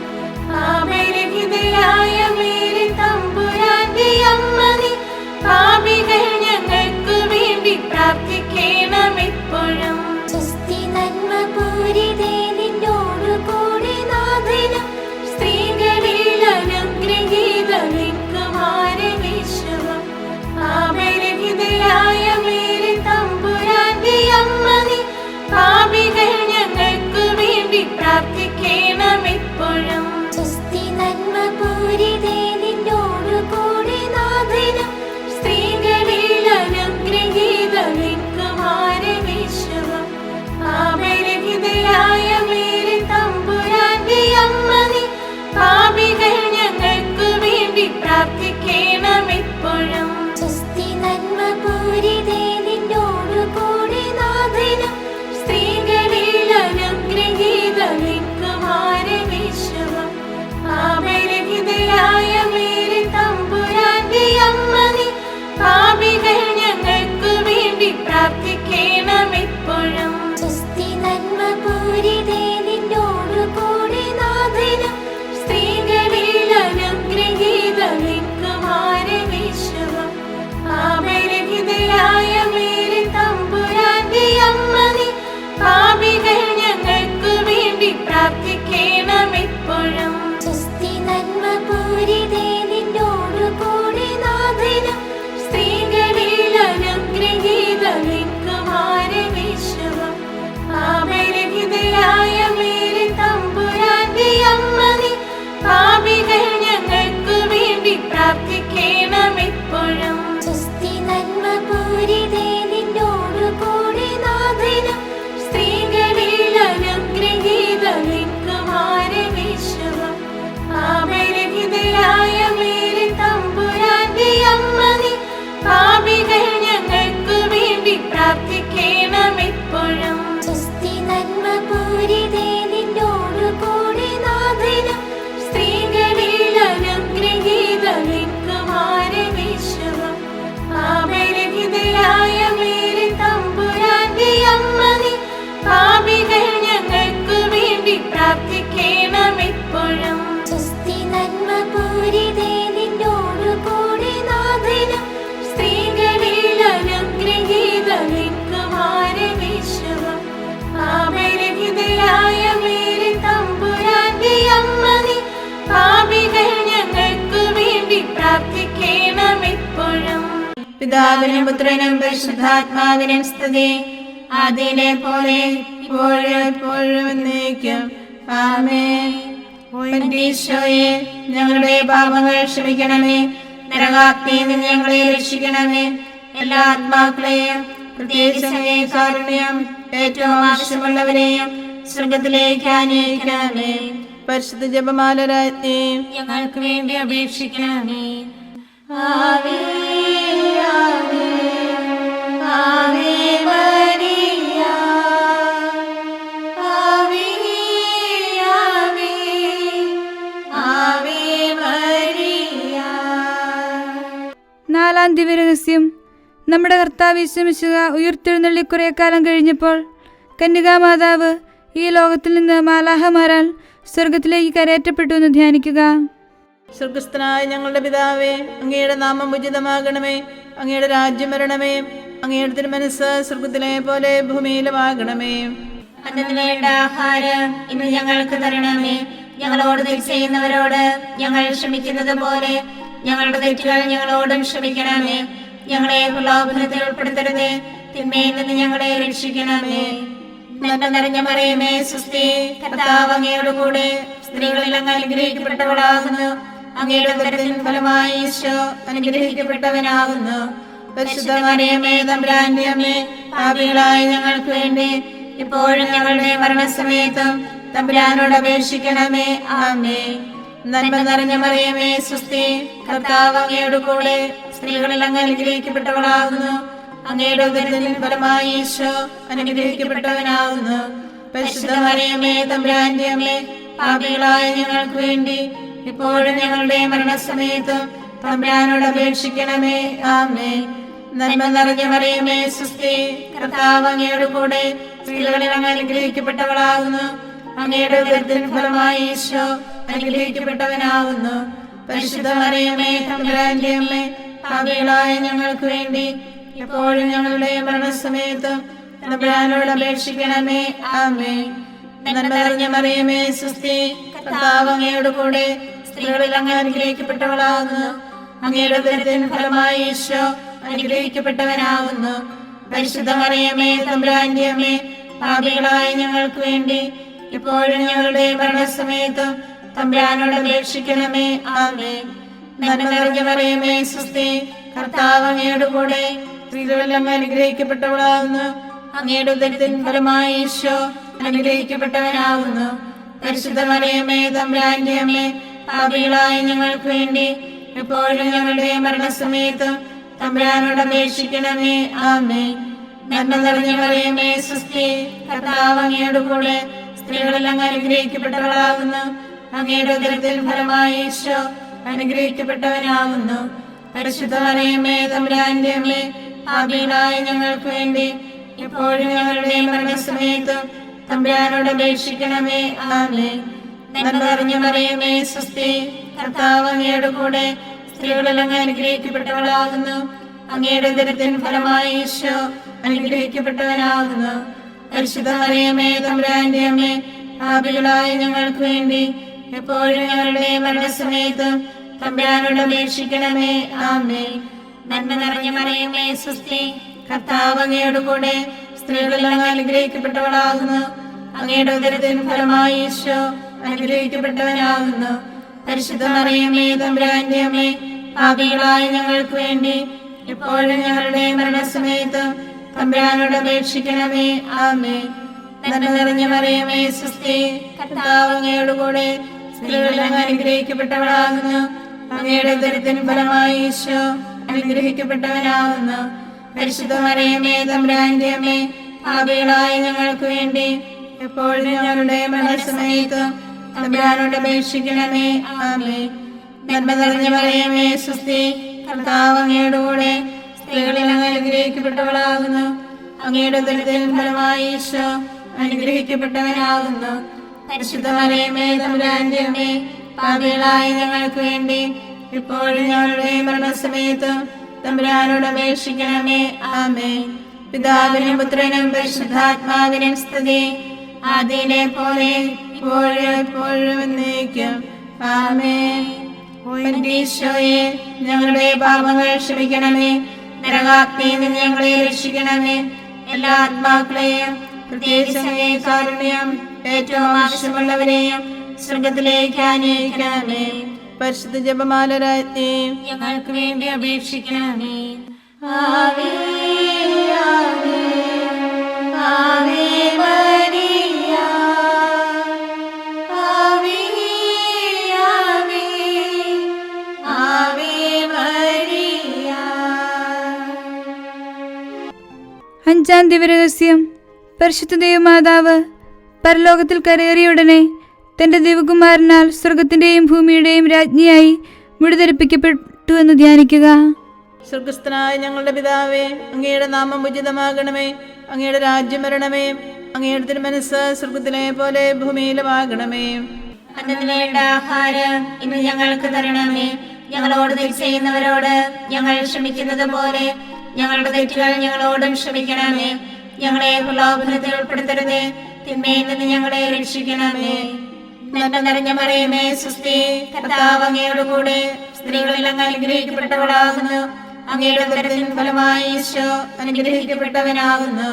പാപരഹിതയായ മേരി തമ്പുരാന്റെ അമ്മ നീ പാപികൾ ഞങ്ങൾക്ക് വേണ്ടി പ്രാർത്ഥിക്കണമെപ്പോഴും. സ്വസ്തി നന്മ പൂരിതേ നിന്നോടു കൂടി നാഥനും സ്ത്രീകളിൽ അനുഗ്രഹീതമാരവിശ്വം പാപരഹിതയായ മേരി തമ്പുരാന്റെ അമ്മ നീ പാപികൾ ഞങ്ങൾക്ക് വേണ്ടി പ്രാർത്ഥിക്കണമെപ്പോഴും. സ്വസ്തി നന്മ പൂരിതേ നിന്നോടു കൂടി നാഥനും സ്ത്രീകളിൽ അനുഗ്രഹീതമാരവിശ്വം പാപരഹിതയായ പിതാവിനും പുത്രനും പരിശുദ്ധാത്മാവിനും സ്തുതി. ആദിയിലെ പോലെ ഇപ്പോഴും എപ്പോഴും എന്നേക്കും. ആമേൻ. ഈശോയെ, ഞങ്ങളുടെ പാപങ്ങൾ ക്ഷമിക്കണമേ. നരകാഗ്നിയിൽ നിന്ന് ഞങ്ങളെ രക്ഷിക്കണമേ. എല്ലാ ആത്മാക്കളെയും, പ്രത്യേകിച്ച് അങ്ങേ കാരുണ്യം ഏറ്റവും ആവശ്യമുള്ളവരെയും സ്വർഗത്തിലേക്ക് ആനയിക്കണമേ. പരിശുദ്ധ ജപമാല രാജ്ഞി, ഞങ്ങൾക്ക് വേണ്ടി അപേക്ഷിക്കണമേ. ആവേ ആവേ ആവേ മരിയ, ആവേ ആവേ ആവേ മരിയ. നാലാം ദിവ്യരഹസ്യം. നമ്മുടെ കർത്താവ് യേശു മിശിഹ ഉയിർത്തെഴുന്നള്ളി കുറേ കാലം കഴിഞ്ഞപ്പോൾ കന്യകാമാതാവ് ഈ ലോകത്തിൽ നിന്ന് മാലാഹമാരാൽ സ്വർഗത്തിലേക്ക് കരയേറ്റപ്പെട്ടു എന്ന് ധ്യാനിക്കുക. സ്വർഗസ്ഥനായ ഞങ്ങളുടെ പിതാവേ, അങ്ങയുടെ നാമം ഉചിതമാകണമേ. അങ്ങയുടെ രാജ്യം വരണമേ. അങ്ങയുടെ തിരുമനസ്സ് സ്വർഗത്തിലെ പോലെ ഭൂമിയിലുമാകണമേ. അന്നത്തിന് വേണ്ട ആഹാരം ഇന്ന് ഞങ്ങൾക്ക് തരണമേ. ഞങ്ങളോട് തെറ്റ് ചെയ്യുന്നവരോട് ഞങ്ങൾ ക്ഷമിക്കുന്നത് പോലെ ഞങ്ങളുടെ തെറ്റുകൾ ഞങ്ങളോടും ക്ഷമിക്കണമേ. ഞങ്ങളെ പ്രലോഭനത്തിൽ ഉൾപ്പെടുത്തരുതേ, തിന്മയിൽ നിന്ന് ഞങ്ങളെ രക്ഷിക്കണമേ. നന്മ നിറഞ്ഞ മറിയമേ, സ്വസ്തി, കർത്താവ് അങ്ങയോട് കൂടെ സ്ത്രീകളിൽ അങ്ങ് അനുഗ്രഹിക്കപ്പെട്ടവളാകുന്നു. അങ്ങയുടെ ഉദരത്തിൻ ഫലമായി ഈശോ അനുഗ്രഹിക്കപ്പെട്ടവനാകുന്നു. പരിശുദ്ധ മറിയമേ, തമ്പുരാന്റെ അമ്മേ, പാപികളായ ഞങ്ങൾക്ക് വേണ്ടി ഇപ്പോഴും ഞങ്ങളുടെ മരണസമയത്തും തമ്പുരാനോട് അപേക്ഷിക്കണമേ. ആമേൻ. നന്മ നിറഞ്ഞ മറിയമേ, സ്വസ്തി, കർത്താവ് അങ്ങയോട് കൂടെ സ്ത്രീകളിൽ അങ്ങ് അനുഗ്രഹിക്കപ്പെട്ടവളാകുന്നു. അങ്ങയുടെ ഉദരത്തിൻ ഫലമായി ഈശോ അനുഗ്രഹിക്കപ്പെട്ടവനാകുന്നു. പരിശുദ്ധ മറിയമേ, തമ്പുരാന്റെ അമ്മേ, പാപികളായ ഞങ്ങൾക്ക് വേണ്ടി ഇപ്പോഴും ഞങ്ങളുടെ മരണസമയത്തും തമ്പുരാനോട് അപേക്ഷിക്കണമേ. ആമേൻ. നന്മ നിറഞ്ഞ മറിയമേ, സ്വസ്തി, കർത്താവ് അങ്ങയോട് കൂടെ സ്ത്രീകളിൽ അങ്ങ് അനുഗ്രഹിക്കപ്പെട്ടവളാകുന്നു. അങ്ങയുടെ ഉദരത്തിൻ ഫലമായി ഈശോ അനുഗ്രഹിക്കപ്പെട്ടവനാകുന്നു. പരിശുദ്ധ മറിയമേ, തമ്പുരാന്റെ അമ്മേ, പാപികളായ ഞങ്ങൾക്ക് വേണ്ടി ഇപ്പോഴും ഞങ്ങളുടെ മരണസമയത്തും തമ്പുരാനോട് അപേക്ഷിക്കണമേ. ആമേൻ. നന്മ നിറഞ്ഞ മറിയമേ, സ്വസ്തി, കർത്താവ് അങ്ങയോട് കൂടെ സ്ത്രീകളിൽ അങ്ങ് അനുഗ്രഹിക്കപ്പെട്ടവളാകുന്നു. അങ്ങയുടെ ഉദരത്തിൻ ഫലമായി ഈശോ അനുഗ്രഹിക്കപ്പെട്ടവനാകുന്നു. പരിശുദ്ധ മറിയമേ, തമ്പുരാന്റെ അമ്മേ, പാപികളായ ഞങ്ങൾക്ക് വേണ്ടി ഇപ്പോഴും ഞങ്ങളുടെ മരണസമയത്തും തമ്പുരാനോട് അപേക്ഷിക്കണമേ. ആമേൻ. നന്മ നിറഞ്ഞ മറിയമേ, സ്വസ്തി, കർത്താവ് അങ്ങയോട് കൂടെ സ്ത്രീകളിൽ അങ്ങ് അനുഗ്രഹിക്കപ്പെട്ടവളാകുന്നു. അങ്ങയുടെ ഉദരത്തിൻ ഫലമായി ഈശോ അനുഗ്രഹിക്കപ്പെട്ടവനാകുന്നു. പരിശുദ്ധ മറിയമേ, തമ്പുരാന്റെ അമ്മേ, പാപികളായ ഞങ്ങൾക്ക് വേണ്ടി ഇപ്പോഴും ഞങ്ങളുടെ മരണസമയത്തും തമ്പുരാനോട് അപേക്ഷിക്കണമേ. ആമേൻ. നന്മ നിറഞ്ഞ മറിയമേ, സ്വസ്തി, കർത്താവ് അങ്ങയോട് കൂടെ സ്ത്രീകളിൽ അങ്ങ് അനുഗ്രഹിക്കപ്പെട്ടവളാകുന്നു. അങ്ങയുടെ ഉദരത്തിൻ ഫലമായി ഈശോ അനുഗ്രഹിക്കപ്പെട്ടവനാകുന്നു. പരിശുദ്ധ മറിയമേ, തമ്പുരാന്റെ അമ്മേ, പാപികളായ ഞങ്ങൾക്ക് വേണ്ടി ഇപ്പോഴും ഞങ്ങളുടെ മരണസമയത്തും തമ്പുരാനോട് അപേക്ഷിക്കണമേ. ആമേൻ. നന്മ നിറഞ്ഞ മറിയമേ, സ്വസ്തി, കർത്താവ് അങ്ങയോട് കൂടെ സ്ത്രീകളിൽ അങ്ങ് അനുഗ്രഹിക്കപ്പെട്ടവളാകുന്നു. അങ്ങയുടെ ഉദരത്തിൻ ഫലമായി ഈശോ അനുഗ്രഹിക്കപ്പെട്ടവനാകുന്നു. പരിശുദ്ധ മറിയമേ, തമ്പുരാന്റെ അമ്മേ, പാപികളായ ഞങ്ങൾക്ക് വേണ്ടി എപ്പോഴും ഞങ്ങളുടെ മരണസമയത്തും തമ്പുരാനോട് അപേക്ഷിക്കണമേ. ആമേൻ. നന്മ നിറഞ്ഞ മറിയമേ, സ്വസ്തി, കർത്താവ് അങ്ങയോട് കൂടെ സ്ത്രീകളിൽ അങ്ങ് അനുഗ്രഹിക്കപ്പെട്ടവളാകുന്നു. അങ്ങയുടെ ഉദരത്തിൻ ഫലമായി ഈശോ അനുഗ്രഹിക്കപ്പെട്ടവനാകുന്നു. പരിശുദ്ധ മറിയമേ, തമ്പുരാന്റെ അമ്മേ, പാപികളായ ഞങ്ങൾക്ക് വേണ്ടി ഇപ്പോഴും ഞങ്ങളുടെ മരണസമയത്തും തമ്പുരാനോട് അപേക്ഷിക്കണമേ. ആമേൻ. നന്മ നിറഞ്ഞ മറിയമേ, സ്വസ്തി, കർത്താവ് അങ്ങയോട് കൂടെ സ്ത്രീകളിൽ അങ്ങ് അനുഗ്രഹിക്കപ്പെട്ടവളാകുന്നു. അങ്ങയുടെ ഉദരത്തിൻ ഫലമായി ഈശോ അനുഗ്രഹിക്കപ്പെട്ടവനാകുന്നു. പരിശുദ്ധ മറിയമേ, തമ്പുരാന്റെ അമ്മേ, പാപികളായ ഞങ്ങൾക്ക് വേണ്ടി എപ്പോഴും ഞങ്ങളുടെ മരണസമയത്തും തമ്പുരാനോട് അപേക്ഷിക്കണമേ. ആമേൻ. നന്മ നിറഞ്ഞ മറിയമേ, സ്വസ്തി, കർത്താവ് അങ്ങയോട് കൂടെ സ്ത്രീകളിൽ അങ്ങ് അനുഗ്രഹിക്കപ്പെട്ടവളാകുന്നു. അങ്ങയുടെ ഉദരത്തിൻ ഫലമായി ഈശോ അനുഗ്രഹിക്കപ്പെട്ടവനാകുന്നു. പരിശുദ്ധ മറിയമേ, തമ്പുരാന്റെ അമ്മേ, പാപികളായ ഞങ്ങൾക്ക് വേണ്ടി ഇപ്പോഴും ഞങ്ങളുടെ മരണസമയത്തും തമ്പുരാനോട് അപേക്ഷിക്കണമേ. ആമേൻ. പിതാവിനും പുത്രനും പരിശുദ്ധാത്മാവിനും സ്തുതി. ആദിയിലെ പോലെ ഇപ്പോഴും എപ്പോഴും എന്നേക്കും. ആമേൻ. ഈശോയെ, ഞങ്ങളുടെ പാപങ്ങൾ ക്ഷമിക്കണമേ. നരകാഗ്നിയിൽ നിന്ന് ഞങ്ങളെ രക്ഷിക്കണമേ. എല്ലാ ആത്മാക്കളെയും പ്രത്യേകിച്ച് അങ്ങേ കാരുണ്യം ഏറ്റവും ആവശ്യമുള്ളവരെയും സ്വർഗത്തിലേക്ക് ആനയിക്കണമേ. പരിശുദ്ധ ജപമാല രാജ്ഞി ഞങ്ങൾക്ക് വേണ്ടി അപേക്ഷിക്കണമേ. ആവേ ആവേ ആവേ മരിയ ആവേ ആവേ ആവേ മരിയ. അഞ്ചാം ദിവരഹസ്യം. പരിശുദ്ധ ദൈവമാതാവ് പരലോകത്തിൽ കരയേറിയുടനെ തന്റെ ദൈവകുമാരനാൽ സ്വർഗത്തിന്റെയും ഭൂമിയുടെയും രാജ്ഞിയായി മുടിധരിപ്പിക്കപ്പെട്ടു എന്ന് ധ്യാനിക്കുക. സ്വർഗസ്ഥനായ ഞങ്ങളുടെ പിതാവേ, അങ്ങയുടെ നാമം ഉചിതമാകണമേ. അങ്ങയുടെ രാജ്യം വരണമേ. അങ്ങയുടെ തിരുമനസ്സ് സ്വർഗത്തിലെ പോലെ ഭൂമിയിലുമാകണമേ. അന്നു വേണ്ട ആഹാരം ഇന്ന് ഞങ്ങൾക്ക് തരണമേ. ഞങ്ങളോട് തെറ്റ് ചെയ്യുന്നവരോട് ഞങ്ങൾ ക്ഷമിക്കുന്നത് പോലെ ഞങ്ങളുടെ തെറ്റുകൾ ഞങ്ങളോടും ക്ഷമിക്കണമേ. ഞങ്ങളെ പ്രലോഭനത്തിൽ ഉൾപ്പെടുത്തരുതേ, തിന്മയിൽ നിന്ന് ഞങ്ങളെ രക്ഷിക്കണമേ. നന്മ നിറഞ്ഞ മറിയമേ, സ്വസ്തി, കർത്താവ് അങ്ങയോട് കൂടെ സ്ത്രീകളിൽ അങ്ങ് അനുഗ്രഹിക്കപ്പെട്ടവളാകുന്നു. അങ്ങയുടെ ഉദരത്തിൻ ഫലമായി ഈശോ അനുഗ്രഹിക്കപ്പെട്ടവനാകുന്നു.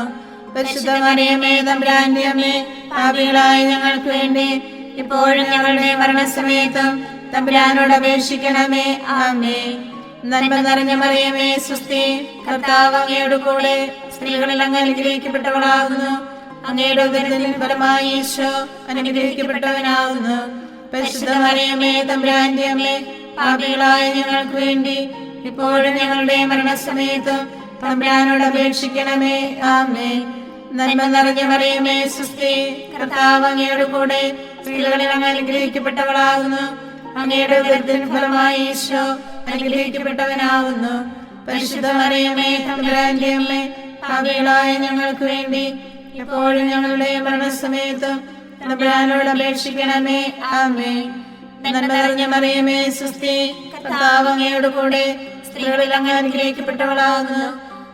പരിശുദ്ധ മറിയമേ, തമ്പുരാന്റെ അമ്മേ, പാപികളായ ഞങ്ങൾക്ക് വേണ്ടി ഇപ്പോഴും ഞങ്ങളുടെ മരണസമയത്തും തമ്പുരാനോട് അപേക്ഷിക്കണമേ. ആമേൻ. നന്മ നിറഞ്ഞ മറിയമേ, സ്വസ്തി, കർത്താവ് അങ്ങയോട് കൂടെ സ്ത്രീകളിൽ അങ്ങ് അനുഗ്രഹിക്കപ്പെട്ടവളാകുന്നു. അങ്ങയുടെ ഉദരത്തിൻ ഫലമായി ഈശോ അനുഗ്രഹിക്കപ്പെട്ടവനാകുന്നു. പരിശുദ്ധ മറിയമേ, തമ്പുരാന്റെ അമ്മേ, പാപികളായ ഞങ്ങൾക്ക് വേണ്ടി ഇപ്പോഴും ഞങ്ങളുടെ മരണസമയത്തും തമ്പുരാനോട് അപേക്ഷിക്കണമേ. ആമേൻ. നന്മ നിറഞ്ഞ മറിയമേ, സ്വസ്തി, കർത്താവ് അങ്ങയോട് കൂടെ സ്ത്രീകളിൽ അങ്ങ് അനുഗ്രഹിക്കപ്പെട്ടവളാകുന്നു. അങ്ങയുടെ ഉദരത്തിൻ ഫലമായി ഈശോ അനുഗ്രഹിക്കപ്പെട്ടവനാകുന്നു. പരിശുദ്ധ മറിയമേ, തമ്പുരാന്റെ അമ്മേ, പാപികളായ ഞങ്ങൾക്ക് വേണ്ടി ഇപ്പോഴും ഞങ്ങളുടെ മരണസമയത്തും തമ്പുരാനോട് അപേക്ഷിക്കണമേ. ആമേൻ. നന്മ നിറഞ്ഞ മറിയമേ, സ്വസ്തി, കർത്താവ് അങ്ങയോട് കൂടെ സ്ത്രീകളിൽ അങ്ങ് അനുഗ്രഹിക്കപ്പെട്ടവളാകുന്നു.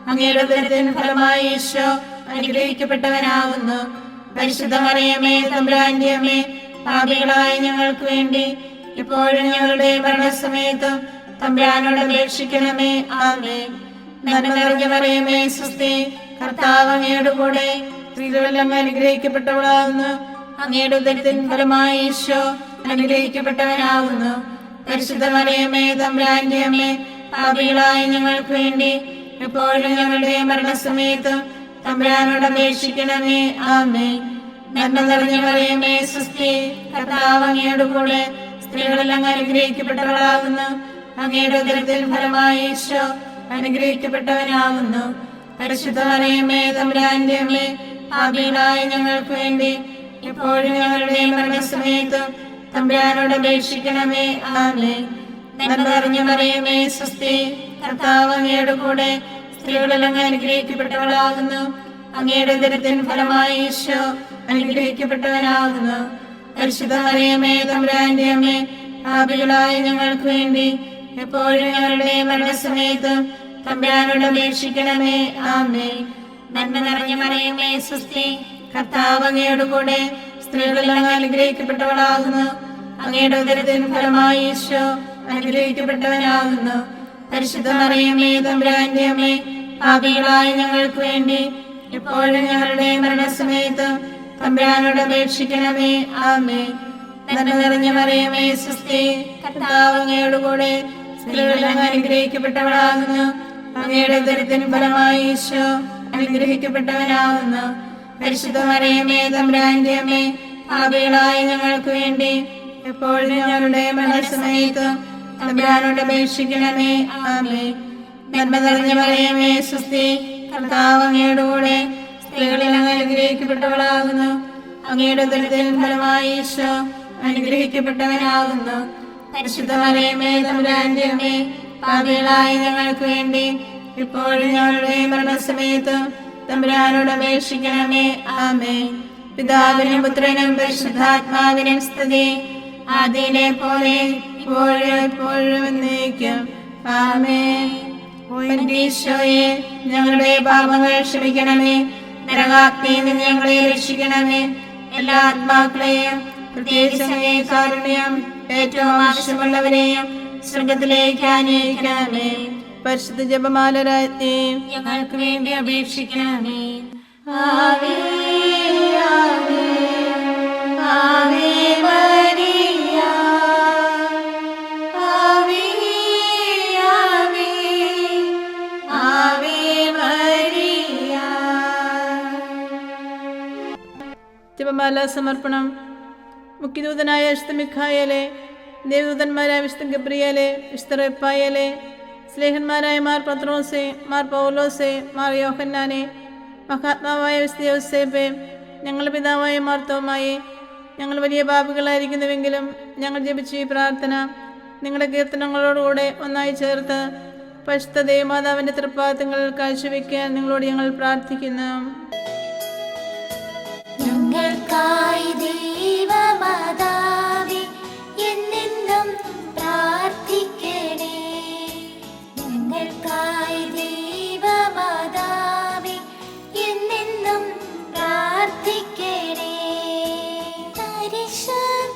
അങ്ങയുടെ ഉദരത്തിൻ ഫലമായി ഈശോ അനുഗ്രഹിക്കപ്പെട്ടവനാകുന്നു. പരിശുദ്ധ മറിയമേ, തമ്പുരാന്റെ അമ്മേ, പാപികളായ ഞങ്ങൾക്ക് വേണ്ടി ഇപ്പോഴും ഞങ്ങളുടെ മരണസമയത്തും തമ്പുരാനോട് അപേക്ഷിക്കണമേ. ആമേൻ. നന്മ നിറഞ്ഞ മറിയമേ, സ്വസ്തി, കർത്താവ് അങ്ങയോട് കൂടെ സ്ത്രീകളിൽ അങ്ങ് അനുഗ്രഹിക്കപ്പെട്ടവളാകുന്നു. അങ്ങയുടെ ഉദരത്തിൻ ഫലമായി ഈശോ അനുഗ്രഹിക്കപ്പെട്ടവനാകുന്നു. പരിശുദ്ധ മറിയമേ, തമ്പുരാന്റെ അമ്മേ, പാപികളായ ഞങ്ങൾക്ക് വേണ്ടി ഇപ്പോഴും ഞങ്ങളുടെ മരണസമയത്തും തമ്പുരാനോട് അപേക്ഷിക്കണമേ. ആമേൻ. നന്മ നിറഞ്ഞ മറിയമേ, സ്വസ്തി, കർത്താവ് അങ്ങയോട് കൂടെ സ്ത്രീകളിൽ അങ്ങ് അനുഗ്രഹിക്കപ്പെട്ടവളാകുന്നു. അങ്ങയുടെ ഉദരത്തിൻ ഫലമായി ഈശോ അനുഗ്രഹിക്കപ്പെട്ടവനാകുന്നു. പരിശുദ്ധ മറിയമേ, തമ്പുരാന്റെ അമ്മേ, പാപികളായ ഞങ്ങൾക്ക് വേണ്ടി ഇപ്പോഴും ഞങ്ങളുടെ മരണസമയത്തും തമ്പുരാനോട് അപേക്ഷിക്കണമേ. ആമേൻ. നന്മ നിറഞ്ഞ മറിയമേ, സ്വസ്തി, കർത്താവ് അങ്ങയോട് കൂടെ സ്ത്രീകളിൽ അങ്ങ് അനുഗ്രഹിക്കപ്പെട്ടവളാകുന്നു. അങ്ങയുടെ ഉദരത്തിൻ ഫലമായി ഈശോ അനുഗ്രഹിക്കപ്പെട്ടവനാകുന്നു. പരിശുദ്ധ മറിയമേ, തമ്പുരാന്റെ അമ്മേ, പാപികളായ ഞങ്ങൾക്ക് വേണ്ടി എപ്പോഴും ഞങ്ങളുടെ മരണസമയത്തും തമ്പുരാനോട് അപേക്ഷിക്കണമേ. ആമേൻ. നന്മ നിറഞ്ഞ മറിയമേ, സ്വസ്തി, കർത്താവ് അങ്ങയോട് കൂടെ സ്ത്രീകളിൽ അങ്ങ് അനുഗ്രഹിക്കപ്പെട്ടവളാകുന്നു. അങ്ങയുടെ ഉദരത്തിൻ ഫലമായി ഈശോ അനുഗ്രഹിക്കപ്പെട്ടവനാകുന്നു. പരിശുദ്ധ മറിയമേ, തമ്പുരാന്റെ അമ്മേ, പാപികളായ ഞങ്ങൾക്ക് വേണ്ടി ഇപ്പോഴും ഞങ്ങളുടെ മരണസമയത്തും തമ്പുരാനോട് അപേക്ഷിക്കണമേ. ആമേൻ. നന്മ നിറഞ്ഞ മറിയമേ, സ്വസ്തി, കർത്താവ് അങ്ങയോട് കൂടെ സ്ത്രീകളിൽ അങ്ങ് അനുഗ്രഹിക്കപ്പെട്ടവളാകുന്നു. അങ്ങയുടെ ഉദരത്തിൻ ഫലമായി ഈശോ അനുഗ്രഹിക്കപ്പെട്ടവനാകുന്നു. പരിശുദ്ധ മറിയമേ, തമ്പുരാന്റെ അമ്മേ, പാപികളായ ഞങ്ങൾക്ക് വേണ്ടി എപ്പോഴും ഞങ്ങളുടെ മരണസമയത്തും തമ്പുരാനോട് അപേക്ഷിക്കണമേ. ആമേൻ. നന്മ നിറഞ്ഞ മറിയമേ, സ്വസ്തി, കർത്താവ് അങ്ങയോട് കൂടെ സ്ത്രീകളിൽ അങ്ങ് അനുഗ്രഹിക്കപ്പെട്ടവളാകുന്നു. അങ്ങയുടെ ഉദരത്തിൻ ഫലമായി ഈശോ അനുഗ്രഹിക്കപ്പെട്ടവനാകുന്നു. പരിശുദ്ധ മറിയമേ, തമ്പുരാന്റെ അമ്മേ, പാപികളായ ഞങ്ങൾക്ക് വേണ്ടി ഇപ്പോഴും ഞങ്ങളുടെ മരണസമയത്തും തമ്പുരാനോട് അപേക്ഷിക്കണമേ. ആമേൻ. പിതാവിനും പുത്രനും പരിശുദ്ധാത്മാവിനും സ്തുതി, ആദിയിലെ പോലെ ഇപ്പോഴും എപ്പോഴും എന്നേക്കും. ആമേൻ. ഈശോയെ, ഞങ്ങളുടെ പാപങ്ങൾ ക്ഷമിക്കണമേ. നരകാഗ്നിയിൽ നിന്ന് ഞങ്ങളെ രക്ഷിക്കണമേ. എല്ലാ ആത്മാക്കളെയും പ്രത്യേകിച്ച് അങ്ങേ കാരുണ്യം ഏറ്റവും ആവശ്യമുള്ളവരെയും സ്വർഗത്തിലേക്ക് ആനയിക്കണമേ. പരിശുദ്ധ ജപമാല രാജ്ഞി, ഞങ്ങൾക്ക് വേണ്ടി അപേക്ഷിക്കണമേ. ആവേ ആവേ ആവേ മരിയ ആവേ ആവേ ആവേ മരിയ. ജപമാല സമർപ്പണം. മുഖ്യദൂതനായ വിശുദ്ധ മിഖായേലെ, ദേവദൂതന്മാരായ വിശുദ്ധ ഗബ്രിയേലെ, വിശുദ്ധ റഫായേലെ, സ്ലേഹന്മാരായ മാർ പത്രോസെ, മാർ പൗലോസെ, മാർ യോഹന്നാനെ, മഹാത്മാവായ വിശുദ്ധ യോസേപ്പെ, ഞങ്ങളുടെ പിതാവായ മാർ തോമായെ, ഞങ്ങൾ വലിയ പാപികളായിരിക്കുന്നുവെങ്കിലും ഞങ്ങൾ ജപിച്ച ഈ പ്രാർത്ഥന നിങ്ങളുടെ കീർത്തനങ്ങളോടുകൂടെ ഒന്നായി ചേർത്ത് പരിശുദ്ധ ദേവമാതാവിൻ്റെ തൃപ്പാദങ്ങളിൽ കാഴ്ചവെക്കാൻ നിങ്ങളോട് ഞങ്ങൾ പ്രാർത്ഥിക്കുന്നു. ഞങ്ങൾക്കായി ദൈവമാതാവേ എന്നെന്നും പ്രാർത്ഥിക്കണേ. ഞങ്ങൾക്കായി ദൈവമാതാവേ എന്നെന്നും പ്രാർത്ഥിക്കണേ. പരിശുദ്ധയായി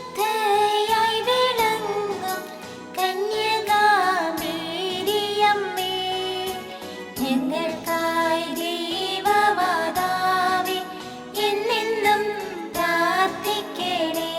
വിളങ്ങും കന്യകാമേരിയമ്മേ, ഞങ്ങൾക്കായി ദൈവമാതാവേ എന്നെന്നും പ്രാർത്ഥിക്കണേ.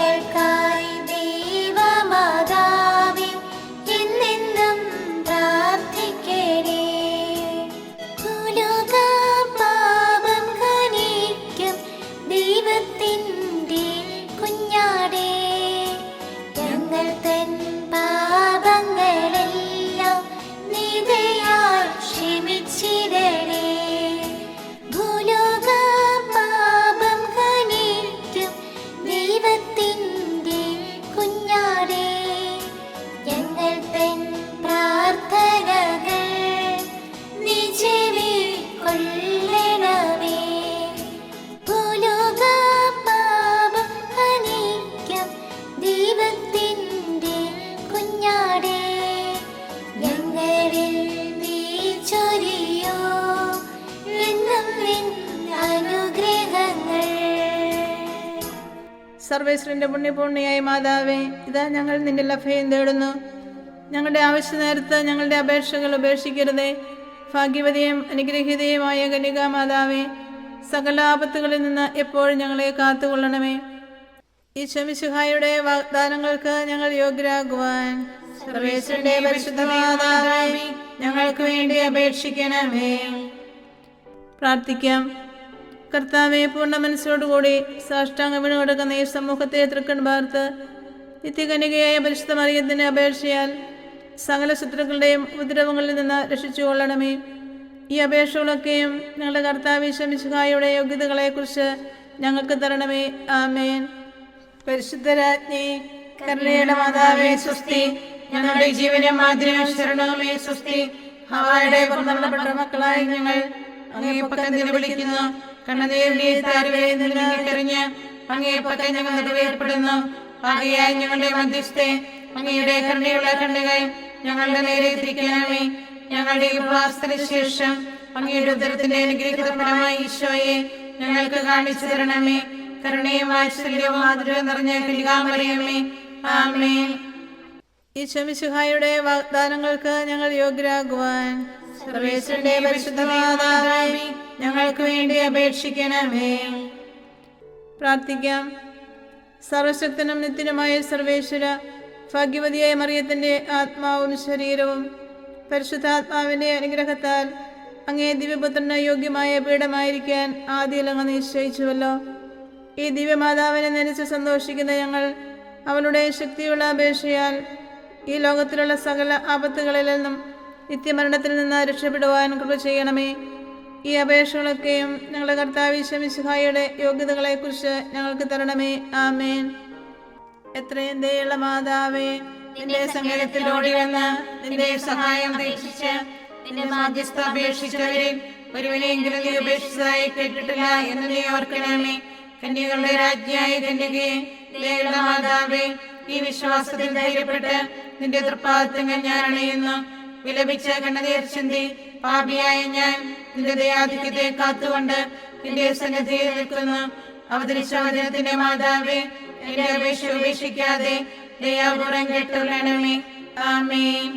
ഞങ്ങൾക്കായി ദൈവമാതാവേ എന്നെന്നും പ്രാർത്ഥിക്കണേ. ഭൂലോക പാപം ഹനിക്കും ദൈവത്തിൻ്റെ കുഞ്ഞാടേ, ഞങ്ങൾ തൻ പാപങ്ങളെല്ലാം നിദയാൽ ക്ഷമിച്ചിടണേ. ഭൂലോക പാപം ഹനിക്കും ദൈവത്തിൻ്റെ കുഞ്ഞാടേ, ഞങ്ങൾ തൻ പ്രാർത്ഥനകൾ നീ ചെവിക്കൊള്ളണമേ. ഭൂലോക പാപം ഹനിക്കും ദൈവത്തിൻ്റെ കുഞ്ഞാടേ, ഞങ്ങളിൽ നീ ചൊരിയോ എന്നും നിൻ അനുഗ്രഹങ്ങൾ. സർവേശ്വരന്റെ പുണ്യപൂർണിയായ മാതാവേ, ഇതാ ഞങ്ങൾ നിന്റെ അഭയം തേടുന്നു. ഞങ്ങളുടെ ആവശ്യ നേരത്ത് ഞങ്ങളുടെ അപേക്ഷകൾ ഉപേക്ഷിക്കരുതേ. ഭാഗ്യവതിയും അനുഗ്രഹീതയുമായ കന്യകാ മാതാവേ, സകല ആപത്തുകളിൽ നിന്ന് എപ്പോഴും ഞങ്ങളെ കാത്തുകൊള്ളണമേ. ഈശോ മിശിഹായുടെ വാഗ്ദാനങ്ങൾക്ക് ഞങ്ങൾ യോഗ്യരാകുവാൻ സർവേശ്വരന്റെ പരിശുദ്ധ മാതാവേ, ഞങ്ങൾക്ക് വേണ്ടി അപേക്ഷിക്കണമേ. പ്രാർത്ഥിക്കാം. കർത്താവെ, പൂർണ്ണ മനസ്സോടുകൂടി സാഷ്ടാംഗം വീണ് കിടക്കുന്ന ഈ സമൂഹത്തെ തൃക്കൺ പാർത്ത് നിത്യകന്യകയായ പരിശുദ്ധ മറിയത്തിന്റെ അപേക്ഷയാൽ സകല ശത്രുക്കളുടെയും ഉപദ്രവങ്ങളിൽ നിന്ന് രക്ഷിച്ചുകൊള്ളണമേ. ഈ അപേക്ഷകളൊക്കെയും ഞങ്ങളുടെ കർത്താവ് ഈശോ മിശിഹായുടെ യോഗ്യതകളെക്കുറിച്ച് ഞങ്ങൾക്ക് തരണമേ. ആമേൻ. പരിശുദ്ധരാജ്ഞി, കരുണയുടെ മാതാവേ സ്വസ്തി. ഞങ്ങളുടെ ജീവനും മാതിരിയും ശരണവുമേ സ്വസ്തി. ഹവായുടെ പുറന്തള്ളപ്പെട്ട മക്കളായ ഞങ്ങൾ അങ്ങേ പക്കം വിളിക്കുന്നു. കണ്ണുനീരിന്റെ താരുവേ നിന്നിട്ടെറിഞ്ഞ് അങ്ങേ പക്കം ഞങ്ങൾ നെടുവേർപ്പെടുന്നു. ആകയായി ഞങ്ങളുടെ മധ്യസ്ഥെ അങ്ങയുടെ കരുണയുള്ള കണ്ണുകൾ ഞങ്ങളുടെ നേരെ തിരിക്കണമേ. ഞങ്ങളുടെ ഉപവാസത്തിന് ശേഷം അങ്ങയുടെ ഉദരത്തിന്റെ അനുഗ്രഹിത ഫലമായി ഈശോയെ ഞങ്ങൾക്ക് കാണിച്ചു തരണമേ. കരുണയും വാത്സല്യവും മാധുര്യവും നിറഞ്ഞ കന്യകാമറിയമേ, ആമേൻ. ഈശോ മിശിഹായുടെ വാഗ്ദാനങ്ങൾക്ക് ഞങ്ങൾ യോഗ്യരാകുവാൻ സർവേശ്വരന്റെ പരിശുദ്ധ മാതാവേ, ഞങ്ങൾക്ക് വേണ്ടി അപേക്ഷിക്കണമേ. പ്രാർത്ഥിക്കാം. സർവശക്തനും നിത്യനുമായ സർവേശ്വര, ഭാഗ്യവതിയായ മറിയത്തിന്റെ ആത്മാവും ശരീരവും പരിശുദ്ധാത്മാവിന്റെ അനുഗ്രഹത്താൽ അങ്ങേ ദിവ്യപുത്രന് യോഗ്യമായ പീഠമായിരിക്കാൻ ആദ്യം അങ്ങ് നിശ്ചയിച്ചുവല്ലോ. ഈ ദിവ്യമാതാവിനെ നനച്ച് സന്തോഷിക്കുന്ന ഞങ്ങൾ അവളുടെ ശക്തിയുള്ള അപേക്ഷയാൽ ഈ ലോകത്തിലുള്ള സകല ആപത്തുകളിൽ നിന്നും നിത്യമരണത്തിൽ നിന്ന് രക്ഷപ്പെടുവാൻ കൃപ ചെയ്യണമേ. ഈ അപേക്ഷകളൊക്കെയും ഞങ്ങളുടെ കർത്താവ് ഈശോ മിശിഹായുടെ യോഗ്യതകളെക്കുറിച്ച് ഞങ്ങൾക്ക് തരണമേ. ആമേൻ. എത്രയും ദയുള്ള മാതാവേ, നിന്റെ സങ്കേതത്തിൽ ഓടി വന്ന് നിന്റെ സഹായം അപേക്ഷിച്ച് നിന്റെ മാധ്യസ്ഥ അപേക്ഷിച്ചവരിൽ ഒരുവനെങ്കിലും നീ ഉപേക്ഷിച്ചതായി കേട്ടിട്ടില്ല എന്ന് നീ ഓർക്കണമേ. കന്യകളുടെ രാജ്ഞിയായ കന്യകയെ, ദയുള്ള മാതാവേ, ഈ വിശ്വാസത്തിൽ ധൈര്യപ്പെട്ട് നിന്റെ തൃപ്പാദത്തങ്ങൾ ഞാൻ അണയുന്നു. വിലപിച്ച കണ്ണുനീർ ചിന്തി പാപിയായ ഞാൻ നിന്റെ ദയാധിക്യത്തെ കാത്തുകൊണ്ട് നിന്റെ സന്നിധിയിൽ നിൽക്കുന്നു. അവതരിച്ച വചനത്തിന്റെ മാതാവേ, എന്റെ അപേക്ഷ ഉപേക്ഷിക്കാതെ ദയാപൂർവം കേട്ടുകൊള്ളണമേ. ആമേൻ.